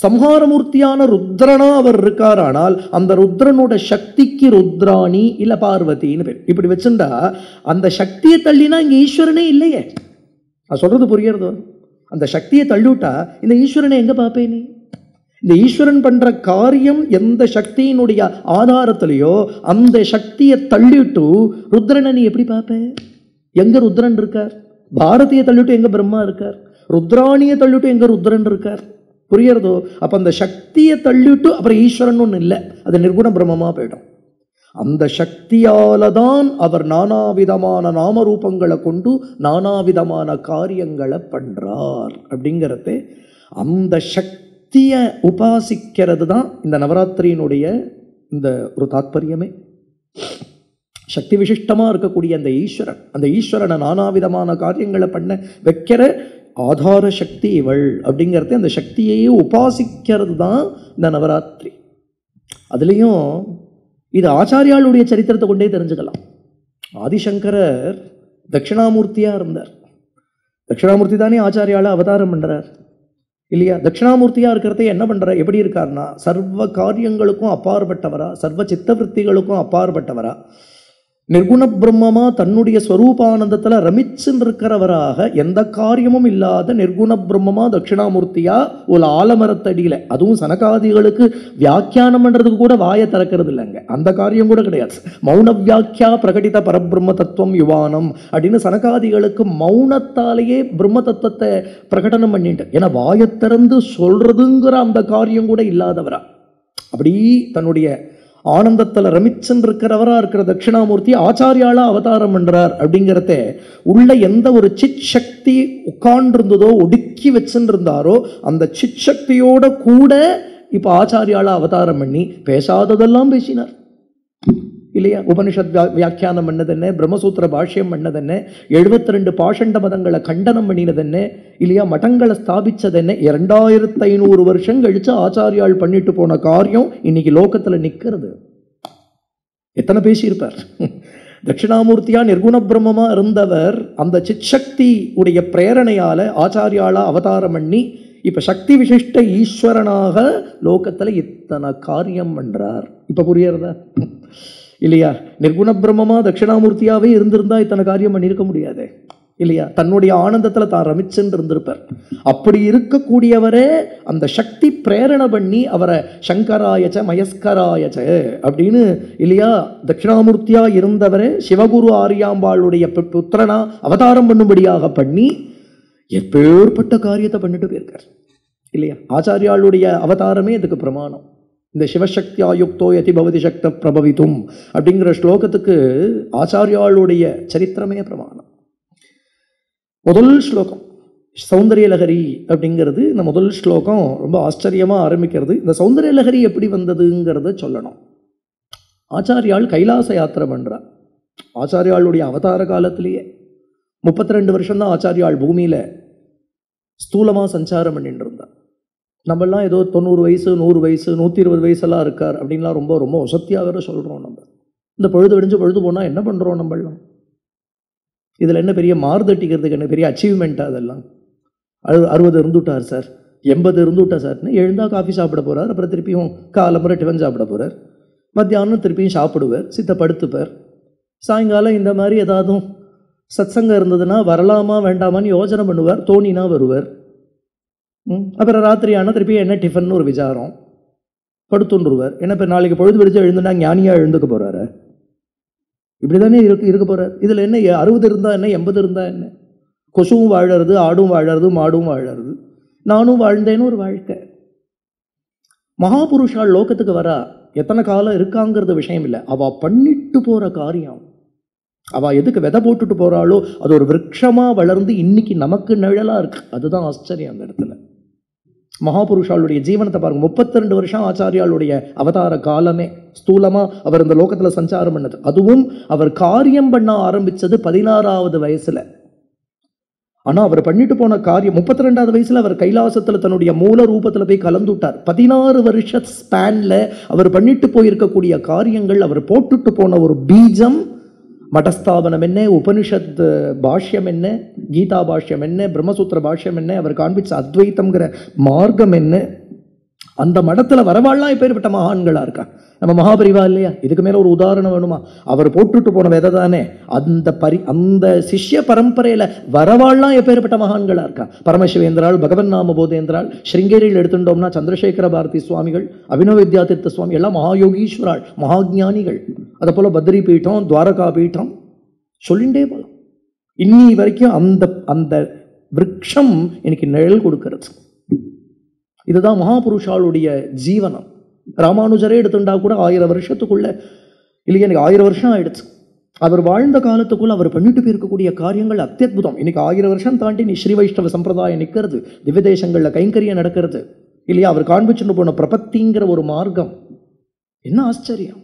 சம்ஹாரமூர்த்தியான ருத்ரனா அவர் இருக்கார். ஆனால் அந்த ருத்ரனோட சக்திக்கு ருத்ராணி இல்ல பார்வதின்னு பேர். இப்படி வச்சிருந்தா அந்த சக்தியை தள்ளினா இங்க ஈஸ்வரனே இல்லையே. அது சொல்றது புரியறதோ? அந்த சக்தியை தள்ளிவிட்டா இந்த ஈஸ்வரனை எங்க பார்ப்பே நீ? இந்த ஈஸ்வரன் பண்ற காரியம் எந்த சக்தியினுடைய ஆதாரத்திலேயோ அந்த சக்தியை தள்ளிவிட்டு ருத்ரனை நீ எப்படி பார்ப்ப? எங்க ருத்ரன் இருக்கார்? பாரதியை தள்ளிவிட்டு எங்க பிரம்மா இருக்கார்? ருத்ராணியை தள்ளிவிட்டு எங்க ருத்ரன் இருக்கார்? புரியறதோ? அப்ப அந்த சக்தியை தள்ளிவிட்டு அப்புறம் ஈஸ்வரன் ஒன்று இல்லை, அது நிர்குண பிரம்மமா போயிடும். அந்த சக்தியால தான் அவர் நானாவிதமான நாமரூபங்களை கொண்டு நானாவிதமான காரியங்களை பண்றார். அப்படிங்கிறது அந்த சக்தியை உபாசிக்கிறது தான் இந்த நவராத்திரியினுடைய இந்த ஒரு தாத்பரியமே. சக்தி விசிஷ்டமா இருக்கக்கூடிய அந்த ஈஸ்வரன், அந்த ஈஸ்வரனை நானாவிதமான காரியங்களை பண்ண வைக்கிற ஆதார சக்தி இவள். அப்படிங்கிறது அந்த சக்தியையே உபாசிக்கிறது தான் இந்த நவராத்திரி. அதுலேயும் இது ஆச்சாரியாளுடைய சரித்திரத்தை கொண்டே தெரிஞ்சுக்கலாம். ஆதிசங்கரர் தட்சிணாமூர்த்தியா இருந்தார். தட்சிணாமூர்த்தி தானே ஆச்சாரியால அவதாரம் பண்றார் இல்லையா? தட்சிணாமூர்த்தியா இருக்கிறத என்ன பண்ற, எப்படி இருக்காருன்னா சர்வ காரியங்களுக்கும் அப்பாற்பட்டவரா, சர்வ சித்தவருத்திகளுக்கும் அப்பாற்பட்டவரா, நிர்குண பிரம்மமா தன்னுடைய ஸ்வரூபானந்தத்தில் ரமிச்சுன்னு இருக்கிறவராக எந்த காரியமும் இல்லாத நிர்குண பிரம்மமா தட்சிணாமூர்த்தியா ஒரு ஆலமரத்தடியில, அதுவும் சனகாதிகளுக்கு வியாக்கியானம் பண்றதுக்கு கூட வாயை திறக்கிறது இல்லைங்க, அந்த காரியம் கூட கிடையாது. மௌன வியாக்கியா பிரகடித பரபிரம்ம தத்துவம் யுவானம் அப்படின்னு சனகாதிகளுக்கு மௌனத்தாலேயே பிரம்ம தத்துவத்தை பிரகடனம் பண்ணிட்டு, ஏன்னா வாயை திறந்து சொல்றதுங்கிற அந்த காரியம் கூட இல்லாதவரா அப்படி தன்னுடைய ஆனந்தத்தில் ரமிச்சன் இருக்கிறவரா இருக்கிற தட்சிணாமூர்த்தி ஆச்சாரியாலா அவதாரம் பண்றார். அப்படிங்கிறத உள்ள எந்த ஒரு சித் சக்தி உட்கார்ந்திருந்ததோ ஒடுக்கி வச்சுருந்தாரோ அந்த சித் சக்தியோட கூட இப்ப ஆச்சாரியாலா அவதாரம் பண்ணி பேசாததெல்லாம் பேசினார் இல்லையா? உபனிஷத் வியாக்கியானம் பண்ணதென்ன, பிரம்மசூத்திர பாஷ்யம் பண்ணதென்ன, 72 பாஷண்ட மதங்களை கண்டனம் பண்ணினதென்ன இல்லையா? மடங்களை ஸ்தாபிச்சதென்ன, 2500 வருஷம் கழிச்சு ஆச்சாரியால் பண்ணிட்டு போன காரியம் இன்னைக்கு லோகத்துல நிக்கிறது. எத்தனை பேசியிருப்பார்? தட்சிணாமூர்த்தியா நிர்குண பிரம்மமா இருந்தவர் அந்த சிச்சக்தி உடைய பிரேரணையால ஆச்சாரியாலா அவதாரம் பண்ணி இப்ப சக்தி விசிஷ்ட ஈஸ்வரனாக லோகத்துல இத்தனை காரியம் பண்றார். இப்ப புரியறதா இல்லையா? நிர்குண பிரம்மமா தட்சிணாமூர்த்தியாவே இருந்திருந்தா இத்தனை காரியம் பண்ணியிருக்க முடியாது இல்லையா? தன்னுடைய ஆனந்தத்துல தான் ரமிச்சென்று இருந்திருப்பார். அப்படி இருக்கக்கூடியவரே அந்த சக்தி பிரேரணை பண்ணி அவரை சங்கராயச்ச மயஸ்கராயச்ச அப்படின்னு இல்லையா தட்சிணாமூர்த்தியா இருந்தவரே சிவகுரு ஆரியாம்பாளுடைய புத்திரனா அவதாரம் பண்ணும்படியாக பண்ணி எப்பேற்பட்ட காரியத்தை பண்ணிட்டு போயிருக்கார் இல்லையா? ஆச்சாரியாளுடைய அவதாரமே இதுக்கு பிரமாணம். இந்த சிவசக்தி ஆயுக்தோ யதி பவதி சக்த பிரபவித்தும் அப்படிங்கிற ஸ்லோகத்துக்கு ஆச்சாரியாளுடைய சரித்திரமே பிரமாணம். முதல் ஸ்லோகம் சௌந்தர்யலகரி அப்படிங்கிறது. இந்த முதல் ஸ்லோகம் ரொம்ப ஆச்சரியமா ஆரம்பிக்கிறது. இந்த சௌந்தர்யலகரி எப்படி வந்ததுங்கிறத சொல்லணும். ஆச்சாரியால் கைலாச யாத்திரை பண்றார். ஆச்சாரியாளுடைய அவதார காலத்திலேயே 32 வருஷம் தான் ஆச்சாரியால் பூமியில ஸ்தூலமா சஞ்சாரம் பண்ணிட்டு இருந்தார். நம்மெல்லாம் ஏதோ 90 வயசு 100 வயசு 120 வயசெல்லாம் இருக்கார் அப்படின்லாம் ரொம்ப ரொம்ப வசத்தியாக வேற சொல்கிறோம். நம்ம இந்த பொழுது விடிஞ்சு பொழுது போனால் என்ன பண்ணுறோம் நம்மளாம்? இதில் என்ன பெரிய மாறுதட்டிக்கிறதுக்கு என்ன பெரிய அச்சீவ்மெண்ட்டாக? அதெல்லாம் 60 இருந்துவிட்டார் சார், 80 இருந்துவிட்டா சார்னு எழுந்தால் காஃபி சாப்பிட போகிறார், அப்புறம் திருப்பியும் காலம்புரை டிஃபன் சாப்பிட போகிறார், மத்தியானம் திருப்பியும் சாப்பிடுவார், சித்த படுத்துப்பார், சாயங்காலம் இந்த மாதிரி ஏதாவது சத்சங்கம் இருந்ததுன்னா வரலாமா வேண்டாமான்னு யோசனை பண்ணுவார், தோணினா வருவார். அப்புறம் ராத்திரி ஆனால் திருப்பி என்ன டிஃபன் ஒரு விசாரம், படுத்துன்றுவார். ஏன்னா இப்போ நாளைக்கு பொழுது விடிச்சு எழுந்துனா ஞானியாக எழுந்துக்க போகிறாரு. இப்படி தானே இருக்க போகிறார். இதில் என்ன 60 இருந்தால் என்ன, 80 இருந்தால் என்ன? கொசுவும் வாழறது, ஆடும் வாழறது, மாடும் வாழறது, நானும் வாழ்ந்தேன்னு ஒரு வாழ்க்கை. மகாபுருஷால் லோகத்துக்கு வரா எத்தனை காலம் இருக்காங்கிறது விஷயம் இல்லை, அவள் பண்ணிட்டு போகிற காரியம். அவள் எதுக்கு விதை போட்டுட்டு போகிறாளோ அது ஒரு விருட்சமாக வளர்ந்து இன்னைக்கு நமக்கு நிழலாக இருக்கு. அதுதான் ஆச்சரியம் அந்த இடத்துல. மகாபுருஷாளுடைய ஜீவனத்தை பாருங்க. 32 வருஷம் ஆச்சாரியாளுடைய அவதார காலமே ஸ்தூலமாக அவர் இந்த லோகத்தில் சஞ்சாரம் பண்ணது. அதுவும் அவர் காரியம் பண்ண ஆரம்பித்தது 16வது வயசில். ஆனால் அவர் பண்ணிட்டு போன காரியம் 32வது வயசில் அவர் கைலாசத்தில் தன்னுடைய மூல ரூபத்தில் போய் கலந்துட்டார். 16 வருஷ ஸ்பேனில் அவர் பண்ணிட்டு போயிருக்கக்கூடிய காரியங்கள், அவர் போட்டுட்டு போன ஒரு பீஜம், மடஸ்தாபனம் என்ன, உபனிஷத் பாஷ்யம் என்ன, கீதா பாஷ்யம் என்ன, பிரம்மசூத்திர பாஷ்யம் என்ன, அவர் காண்பிச்ச அத்வைத்தம்ங்கிற மார்க்கம் என்ன, அந்த மடத்துல வரவாள்லாம் எப்பேற்பட்ட மகான்களா இருக்கா. நம்ம மகாபரிவா இல்லையா, இதுக்கு மேல ஒரு உதாரணம் வேணுமா? அவர் போட்டுட்டு போன விதை தானே. அந்த சிஷ்ய பரம்பரையில வரவாள்லாம் எப்பேற்பட்ட மகான்களா இருக்கா. பரமசிவேந்திராள், பகவன் நாம போதேந்திராள், ஸ்ருங்கேரியில் எடுத்துட்டோம்னா சந்திரசேகர பாரதி சுவாமிகள், அபினவ வித்யா தீர்த்த சுவாமி எல்லாம் மகாயோகீஸ்வராள், மகாஜானிகள். அதை போல பத்ரி பீட்டம், துவாரகா பீட்டம் சொல்லிண்டே போலாம். இன்னி வரைக்கும் அந்த அந்த விருட்சம் எனக்கு நிழல் கொடுக்கிறது. இதுதான் மகாபுருஷாளுடைய ஜீவனம். ராமானுஜரே எடுத்துட்டா கூட 1000 வருஷத்துக்குள்ள இல்லையா, எனக்கு 1000 வருஷம் ஆயிடுச்சு. அவர் வாழ்ந்த காலத்துக்குள்ள அவர் பண்ணிட்டு போயிருக்கக்கூடிய காரியங்கள் அத்தியுதம். இன்னைக்கு 1000 வருஷம் தாண்டி நீ ஸ்ரீ வைஷ்ணவ சம்பிரதாயம் நிற்கிறது, திவ்ய தேசங்கள்ல கைங்கரியம் நடக்கிறது இல்லையா. அவர் காண்பிச்சுட்டு போன பிரபத்திங்கிற ஒரு மார்க்கம் என்ன ஆச்சரியம்.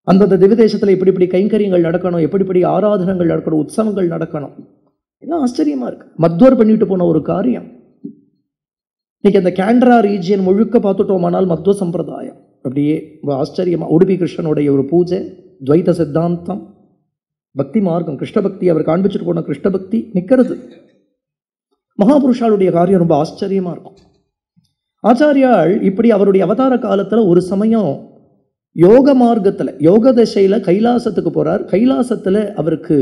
அந்தந்த திவ்ய தேசத்துல இப்படி இப்படி கைங்கரியங்கள் நடக்கணும், எப்படி ஆராதனங்கள் நடக்கணும், உற்சவங்கள் நடக்கணும், என்ன ஆச்சரியமா இருக்கு. மத்வர் பண்ணிட்டு போன ஒரு காரியம். இன்னைக்கு அந்த கேண்டரா ரீஜியன் முழுக்க பார்த்துட்டோமானால் மத்வ சம்பிரதாயம் அப்படியே ஆச்சரியமா. உடுப்பி கிருஷ்ணனுடைய ஒரு பூஜை, துவைத சித்தாந்தம், பக்தி மார்க்கம், கிருஷ்ண பக்தி, அவர் காண்பிச்சுட்டு போன கிருஷ்ண பக்தி நிற்கிறது. மகாபுருஷாளுடைய காரியம் ரொம்ப ஆச்சரியமா இருக்கும். ஆச்சாரியால் இப்படி அவருடைய அவதார காலத்துல ஒரு சமயம் யோக மார்க்கத்துல, யோக தசையில கைலாசத்துக்கு போறார். கைலாசத்துல அவருக்கு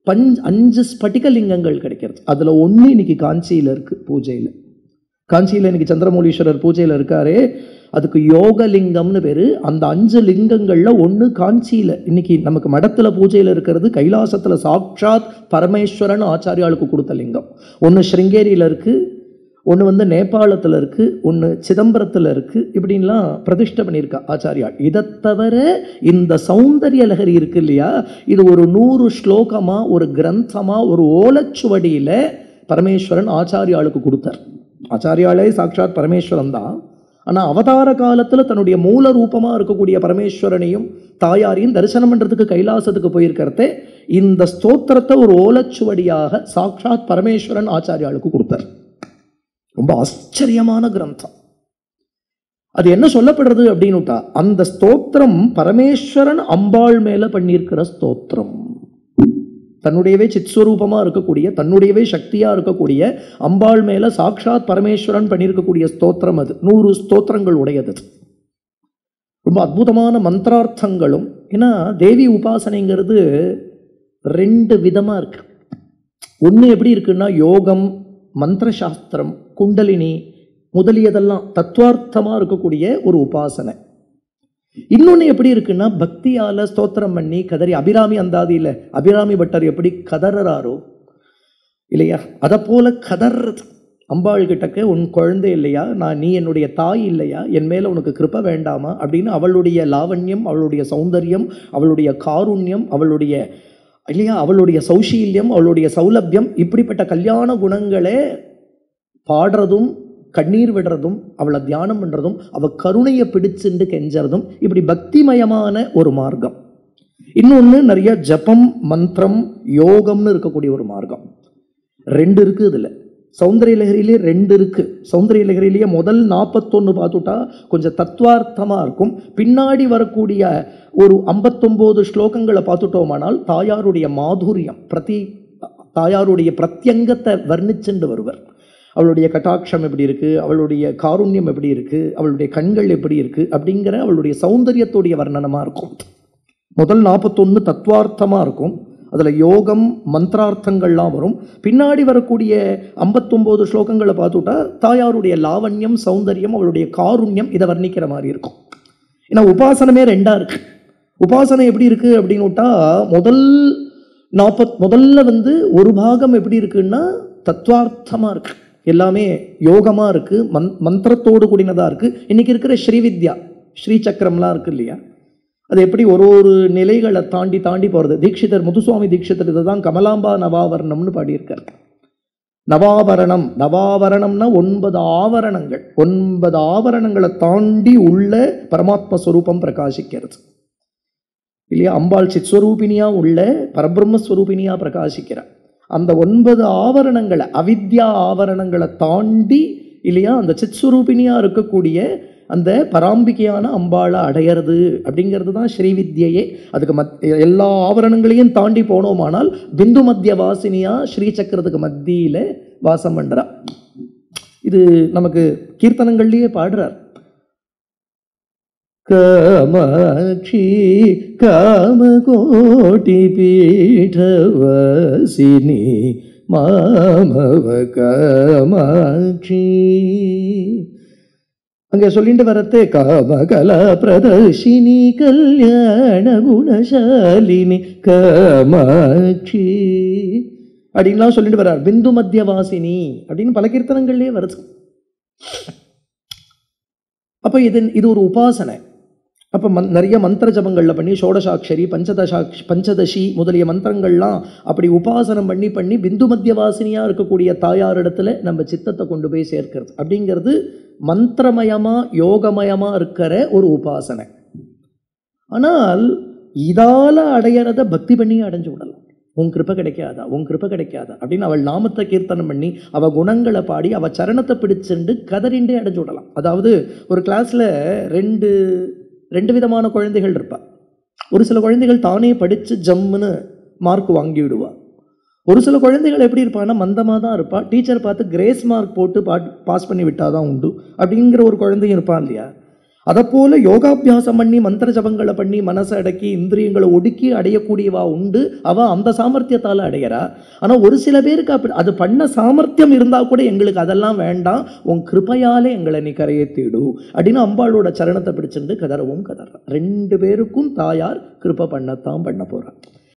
5 ஸ்பட்டிகலிங்கங்கள் கிடைக்கிறது. அதுல ஒண்ணு இன்னைக்கு காஞ்சியில இருக்கு பூஜையில. காஞ்சியில் இன்னைக்கு சந்திரமௌலீஸ்வரர் பூஜையில் இருக்காரு, அதுக்கு யோகலிங்கம்னு பேரு. அந்த 5 லிங்கங்கள்ல ஒன்று காஞ்சியில் இன்னைக்கு நமக்கு மடத்துல பூஜையில் இருக்கிறது. கைலாசத்துல சாட்சாத் பரமேஸ்வரன் ஆச்சாரியாளுக்கு கொடுத்த லிங்கம். ஒன்று ஸ்ருங்கேரியில் இருக்கு, ஒன்று நேபாளத்தில் இருக்கு, ஒன்று சிதம்பரத்தில் இருக்கு. இப்படின்லாம் பிரதிஷ்டை பண்ணியிருக்கா ஆச்சாரியாள். இதை தவிர இந்த சௌந்தரிய லகரி இருக்கு இல்லையா, இது ஒரு 100 ஸ்லோகமா, ஒரு கிரந்தமா, ஒரு ஓலச்சுவடியில பரமேஸ்வரன் ஆச்சாரியாளுக்கு கொடுத்தார். ஆச்சாரியாலே சாட்சாத் பரமேஸ்வரன் தான். ஆனால் அவதார காலத்தில் தன்னுடைய மூல ரூபமாக இருக்கக்கூடிய பரமேஸ்வரனையும் தாயாரையும் தரிசனம் பண்ணுறதுக்கு கைலாசத்துக்கு போயிருக்கிறதே இந்த ஸ்தோத்திரத்தை ஒரு ஓலச்சுவடியாக சாட்சாத் பரமேஸ்வரன் ஆச்சாரியாளுக்கு கொடுத்தார். ரொம்ப ஆச்சரியமான கிரந்தம். அது என்ன சொல்லப்படுறது அப்படின்னுட்டா, அந்த ஸ்தோத்திரம் பரமேஸ்வரன் அம்பாள் மேல பண்ணியிருக்கிற ஸ்தோத்திரம். தன்னுடையவே சித்ஸ்வரூபமா இருக்கக்கூடிய, தன்னுடையவே சக்தியா இருக்கக்கூடிய அம்பாள் மேல சாட்சாத் பரமேஸ்வரன் பண்ணியிருக்கக்கூடிய ஸ்தோத்திரம் அது. 100 ஸ்தோத்திரங்கள் உடையது. ரொம்ப அற்புதமான மந்திரார்த்தங்களும். ஏன்னா தேவி உபாசனைங்கிறது 2 விதமா இருக்கு. ஒன்று எப்படி இருக்குன்னா யோகம், மந்திர சாஸ்திரம், குண்டலினி முதலியதெல்லாம் தத்துவார்த்தமா இருக்கக்கூடிய ஒரு உபாசனை. இன்னொன்று எப்படி இருக்குன்னா பக்தியால ஸ்தோத்திரம் பண்ணி கதறி, அபிராமி அந்தாதியில் அபிராமி பட்டர் எப்படி கதறாரோ இல்லையா, அதை போல கதறது. அம்பாள் கிட்டக்க உன் குழந்தை இல்லையா, நீ என்னுடைய தாய் இல்லையா, என் மேல உனக்கு கிருபை வேண்டாமா அப்படின்னு அவளுடைய லாவண்யம், அவளுடைய சௌந்தர்யம், அவளுடைய காருண்யம், அவளுடைய இல்லையா, அவளுடைய சௌஷீல்யம், அவளுடைய சௌலபியம், இப்படிப்பட்ட கல்யாண குணங்களே பாடுறதும் கண்ணீர் விடுறதும் அவளை தியானம் பண்ணுறதும் அவள் கருணையை பிடிச்சுண்டு கெஞ்சறதும் இப்படி பக்திமயமான ஒரு மார்க்கம். இன்னொன்று நிறைய ஜபம், மந்திரம், யோகம்னு இருக்கக்கூடிய ஒரு மார்க்கம். 2 இருக்கு இதில். சௌந்தரிய லகரியிலே 2 இருக்கு. சௌந்தரிய லகரியிலேயே முதல் 41 பார்த்துட்டா கொஞ்சம் தத்துவார்த்தமாக இருக்கும். பின்னாடி வரக்கூடிய ஒரு 59 ஸ்லோகங்களை பார்த்துட்டோமானால் தாயாருடைய மாதுரியம், தாயாருடைய பிரத்யங்கத்தை வர்ணிச்சுண்டு வருவர். அவளுடைய கட்டாட்சம் எப்படி இருக்குது, அவளுடைய காருண்யம் எப்படி இருக்குது, அவளுடைய கண்கள் எப்படி இருக்குது அப்படிங்கிற அவளுடைய சௌந்தரியத்துடைய வர்ணனமாக இருக்கும். முதல் 41 தத்துவார்த்தமாக இருக்கும். அதில் யோகம், மந்திரார்த்தங்கள்லாம் வரும். பின்னாடி வரக்கூடிய 59 ஸ்லோகங்களை பார்த்துட்டா தாயாருடைய லாவண்யம், சௌந்தரியம், அவளுடைய காருண்யம் இதை வர்ணிக்கிற மாதிரி இருக்கும். ஏன்னா உபாசனமே 2ஆக இருக்கு. உபாசனை எப்படி இருக்குது அப்படின்னுட்டா முதல்ல ஒரு பாகம் எப்படி இருக்குன்னா தத்துவார்த்தமாக இருக்கு, எல்லாமே யோகமாக இருக்குது, மந்திரத்தோடு கூடினதாக இருக்குது. இன்றைக்கி இருக்கிற ஸ்ரீவித்யா, ஸ்ரீ சக்கரம்லாம் இருக்குது இல்லையா, அது எப்படி ஒரு நிலைகளை தாண்டி போகிறது. தீட்சிதர், முத்துசுவாமி தீட்சிதர் இதை தான் கமலாம்பா நவாவரணம்னு பாடியிருக்கார். நவாவரணம்னா 9 ஆவரணங்கள். 9 ஆவரணங்களை தாண்டி உள்ள பரமாத்மஸ்வரூபம் பிரகாசிக்கிறது இல்லையா. அம்பாள் சித்ஸ்வரூபினியா உள்ள பரபிரம்மஸ்வரூபினியா பிரகாசிக்கிறார். அந்த 9 ஆவரணங்களை, அவித்யா ஆவரணங்களை தாண்டி இல்லையா அந்த சித்ஸ்வரூபினியா இருக்கக்கூடிய அந்த பராம்பிகையான அம்பாளை அடையிறது அப்படிங்கிறது தான் ஸ்ரீவித்யையே. அதுக்கு எல்லா ஆவரணங்களையும் தாண்டி போனோமானால் பிந்து மத்திய வாசினியா ஸ்ரீசக்கரத்துக்கு மத்தியில வாசம் பண்றா. இது நமக்கு கீர்த்தனங்கள்லேயே பாடுறார். காமாட்சி காமகோட்டி பீடவாசினி மாமவ காமாட்சி. அங்கே சொல்லிட்டு வரத்தே காமகலா பிரதர்ஷினி கல்யாண குணசாலினி காமாட்சி அப்படின்லாம் சொல்லிட்டு வர்றார். பிந்து மத்தியவாசினி அப்படின்னு பல கீர்த்தனங்கள்லேயே வருது. அப்போ இது ஒரு உபாசனை. அப்போ நிறைய மந்திர ஜபங்களில் பண்ணி ஷோடசாட்சரி பஞ்சதசி முதலிய மந்திரங்கள்லாம் அப்படி உபாசனம் பண்ணி பிந்து மத்தியவாசினியாக இருக்கக்கூடிய தாயாரிடத்துல நம்ம சித்தத்தை கொண்டு போய் சேர்க்கிறது அப்படிங்கிறது மந்திரமயமாக யோகமயமாக இருக்கிற ஒரு உபாசனை. ஆனால் இதால் அடையிறத பக்தி பண்ணி அடைஞ்சு விடலாம். உன் கிருப்பை கிடைக்காதா, உன் கிருப்பை கிடைக்காதா அப்படின்னு அவள் நாமத்தை கீர்த்தனம் பண்ணி அவள் குணங்களை பாடி அவள் சரணத்தை பிடிச்சுண்டு கதறிண்டே அடைஞ்சு விடலாம். அதாவது ஒரு கிளாஸில் ரெண்டு விதமான குழந்தைகள் இருப்பாள். ஒரு சில குழந்தைகள் தானே படித்து ஜம்முன்னு மார்க் வாங்கி விடுவாள். ஒரு சில குழந்தைகள் எப்படி இருப்பான்னா மந்தமாக தான் இருப்பாள். டீச்சர் பார்த்து கிரேஸ் மார்க் போட்டு பாஸ் பண்ணி விட்டாதான் உண்டு அப்படிங்கிற ஒரு குழந்தையும் இருப்பான் இல்லையா. அதைப்போல் யோகாபியாசம் பண்ணி மந்திர ஜபங்களை பண்ணி மனசை அடக்கி இந்திரியங்களை ஒடுக்கி அடையக்கூடியவா உண்டு. அவள் அந்த சாமர்த்தியத்தால் அடையிறா. ஆனால் ஒரு சில பேருக்கு அப்படி அது பண்ண சாமர்த்தியம் இருந்தால் கூட எங்களுக்கு அதெல்லாம் வேண்டாம், உன் கிருபையாலே எங்களை நீ கரையேற்றிடு அப்படின்னு அம்பாளோட சரணத்தை பிடிச்சிருந்து கதறவும் கதறான். ரெண்டு பேருக்கும் தாயார் கிருபை பண்ணத்தான் பண்ண போகிறான்.